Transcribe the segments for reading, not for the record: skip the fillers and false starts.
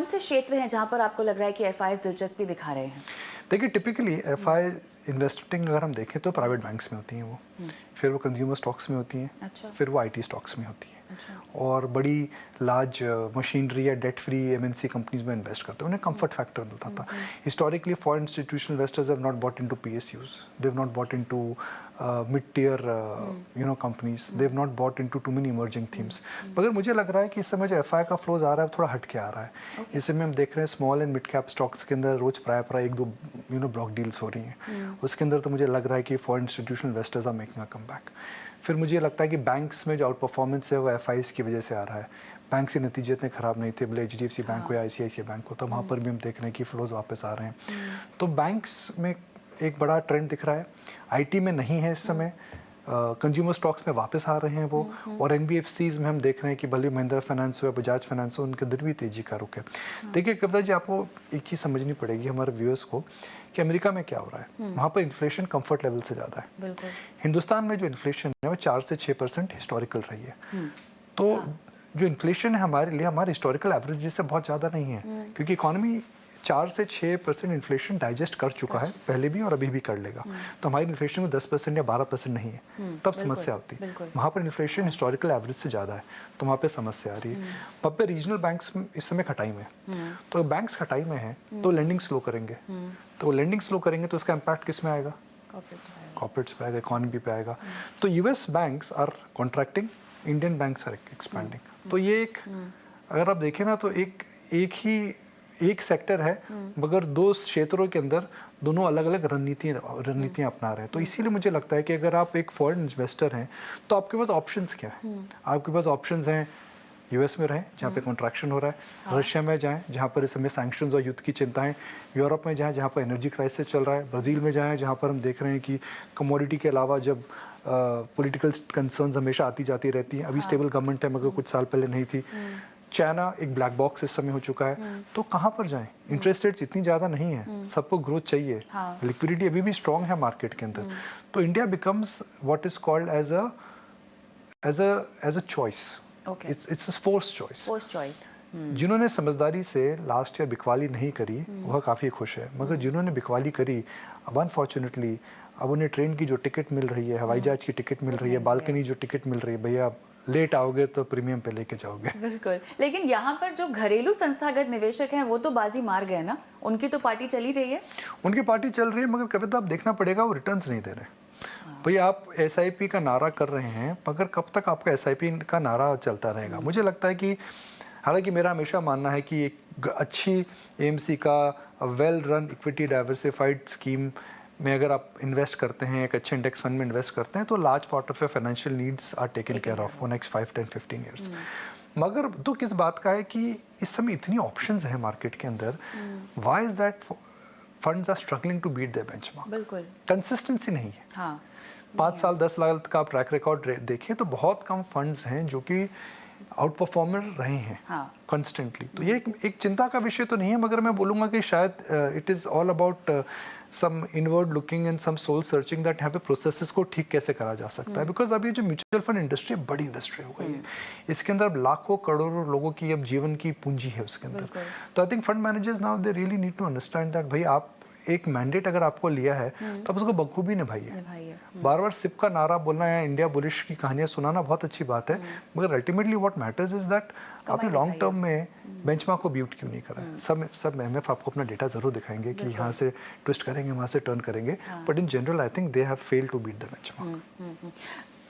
कौन से क्षेत्र हैं जहां पर आपको लग रहा है कि एफआईज दिलचस्पी दिखा रहे हैं? देखिए टिपिकली एफआई इन्वेस्टिंग अगर हम देखें तो प्राइवेट बैंक्स में होती हैं वो, फिर वो कंज्यूमर स्टॉक्स में होती हैं, अच्छा। फिर वो आईटी स्टॉक्स में होती हैं, अच्छा। और बड़ी लार्ज मशीनरी या डेट फ्री एमएनसी कंपनीज में इन्वेस्ट करते हैं। उन्हें कंफर्ट फैक्टर मिलता था। Historically foreign institutional investors have not bought into PSUs, they have not bought into mid tier companies, they have not bought into too many emerging themes. मगर मुझे लग रहा है कि इस समय जो एफआई का फ्लोज आ रहा है थोड़ा हट के आ रहा है। इस समय हम देख रहे हैं small and mid cap stocks के अंदर रोज प्राय एक दो ब्लॉक डील्स हो रही हैं। उसके अंदर तो मुझे लग रहा है कि foreign institutional investors are making a comeback. फिर मुझे लगता है कि बैंक्स में जो आउट परफॉर्मेंस है वो एफआईज की वजह से आ रहा है। बैंक से नतीजे इतने खराब नहीं थे, भले एचडीएफसी बैंक हो या आईसीआईसीआई बैंक हो, तो वहाँ पर भी हम देख रहे हैं कि फ्लोज वापस आ रहे हैं। तो बैंक्स में एक बड़ा ट्रेंड दिख रहा है। आईटी में नहीं है इस समय, कंज्यूमर स्टॉक्स में वापस आ रहे हैं वो, और एनबीएफसीज में हम देख रहे हैं कि भले महिंद्रा फाइनेंस हो या बजाज फाइनेंस हो, उनके अंदर भी तेजी का रुख है। देखिए कविता जी, आपको एक चीज़ समझनी पड़ेगी हमारे व्यूअर्स को कि अमेरिका में क्या हो रहा है। वहाँ पर इन्फ्लेशन कंफर्ट लेवल से ज़्यादा है। बिल्कुल। हिंदुस्तान में जो इन्फ्लेशन है वो 4 से 6% हिस्टोरिकल रही है। तो जो इन्फ्लेशन है हमारे लिए हमारे हिस्टोरिकल एवरेज से बहुत ज़्यादा नहीं है, क्योंकि इकोनॉमी 4 से 6% इन्फ्लेशन डाइजेस्ट कर चुका है पहले भी और अभी भी कर लेगा। तो हमारी इन्फ्लेशन में 10% या 12% नहीं है, तब समस्या होती है। वहाँ पर इन्फ्लेशन हिस्टोरिकल एवरेज से ज़्यादा है, तो वहाँ पे समस्या आ रही है। वहाँ पे रीजनल बैंक्स इस समय खटाई में है, तो बैंक्स खटाई में है तो लेंडिंग स्लो करेंगे। तो लेंडिंग स्लो करेंगे तो उसका इम्पैक्ट किस में आएगा? कॉर्पोरेट्स पे आएगा, इकोनॉमी पे आएगा। तो US banks are contracting, Indian banks are expanding. तो ये एक, अगर आप देखें ना, तो एक सेक्टर है, मगर दो क्षेत्रों के अंदर दोनों अलग अलग रणनीतियां अपना रहे हैं। तो इसीलिए मुझे लगता है कि अगर आप एक फॉरेन इन्वेस्टर हैं तो आपके पास ऑप्शंस क्या है? आपके पास ऑप्शंस हैं यूएस में रहें जहाँ पे कॉन्ट्रैक्शन हो रहा है, रशिया में जाएं जहाँ पर इस समय सैंक्शंस और युद्ध की चिंताएं, यूरोप में जाएं जहाँ पर एनर्जी क्राइसिस चल रहा है, ब्राज़ील में जाएं जहाँ पर हम देख रहे हैं कि कमोडिटी के अलावा जब पॉलिटिकल कंसर्न्स हमेशा आती जाती रहती हैं। अभी स्टेबल गवर्नमेंट है मगर कुछ साल पहले नहीं थी। चाइना एक ब्लैक बॉक्स इस समय हो चुका है। तो कहाँ पर जाएं? इंटरेस्ट रेट्स इतनी ज़्यादा नहीं है, सबको ग्रोथ चाहिए, लिक्विडिटी अभी भी स्ट्रॉन्ग है मार्केट के अंदर। तो India becomes what is called as a choice. It's a force choice. जिन्होंने समझदारी से लास्ट ईयर बिकवाली नहीं करी वह काफ़ी खुश है, मगर जिन्होंने बिकवाली करी अब अनफॉर्चुनेटली अब उन्हें ट्रेन की जो टिकट मिल रही है, हवाई जहाज की टिकट मिल रही है, बालकनी जो टिकट मिल रही है, भैया लेट आओगे तो प्रीमियम पे लेके जाओगे। बिल्कुल। लेकिन यहाँ पर जो घरेलू संस्थागत निवेशक हैं वो तो बाजी मार गए ना, उनकी तो पार्टी चली रही है। उनकी पार्टी चल रही है, मगर कविता आप देखना पड़ेगा वो रिटर्न्स नहीं दे रहे। भैया आप एसआईपी का नारा कर रहे हैं, मगर कब तक आपका एसआईपी का नारा चलता रहेगा? मुझे लगता है कि हालांकि मेरा हमेशा मानना है कि एक अच्छी एएमसी का well run equity diversified scheme में अगर आप इन्वेस्ट करते हैं, एक अच्छे इंडेक्स फंड में इन्वेस्ट करते हैं, तो large part of your financial needs are taken care of for next 5, 10, 15 years. मगर दुख किस बात का है कि इस समय इतनी ऑप्शंस हैं मार्केट के अंदर, why is that funds are struggling to beat their benchmark? बिल्कुल, कंसिस्टेंसी नहीं है। हाँ, 5 साल 10 साल का आप ट्रैक रिकॉर्ड देखें तो बहुत कम फंड्स हैं जो कि आउट परफॉर्मर रहे हैं कंस्टेंटली। तो ये एक चिंता का विषय तो नहीं है, मगर मैं बोलूँगा कि शायद it is all about some inward looking and some soul searching that यहाँ पे प्रोसेसेस को ठीक कैसे करा जा सकता है। बिकॉज अब ये जो म्यूचुअल फंड इंडस्ट्री है बड़ी इंडस्ट्री हो गई है, इसके अंदर अब लाखों करोड़ों लोगों की अब जीवन की पूंजी है उसके अंदर। तो I think fund managers now they really need to understand that भाई आप एक मैंडेट अगर आपको लिया है तो आप उसको बखूबी निभाइए। बार बार सिप का नारा बोलना या इंडिया बुलिश की कहानियां सुनाना बहुत अच्छी बात है, मगर ultimately what matters is that आपने लॉन्ग टर्म में बेंचमार्क को बीट क्यों नहीं करा है। सब एमएफ आपको अपना डेटा जरूर दिखाएंगे कि यहाँ से ट्विस्ट करेंगे, वहाँ से टर्न करेंगे, but in general I think they have failed to beat the benchmark.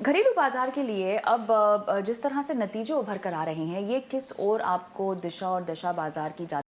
घरेलू बाजार के लिए अब जिस तरह से नतीजे उभर कर आ रहे हैं, ये किस ओर आपको दिशा और दशा बाजार की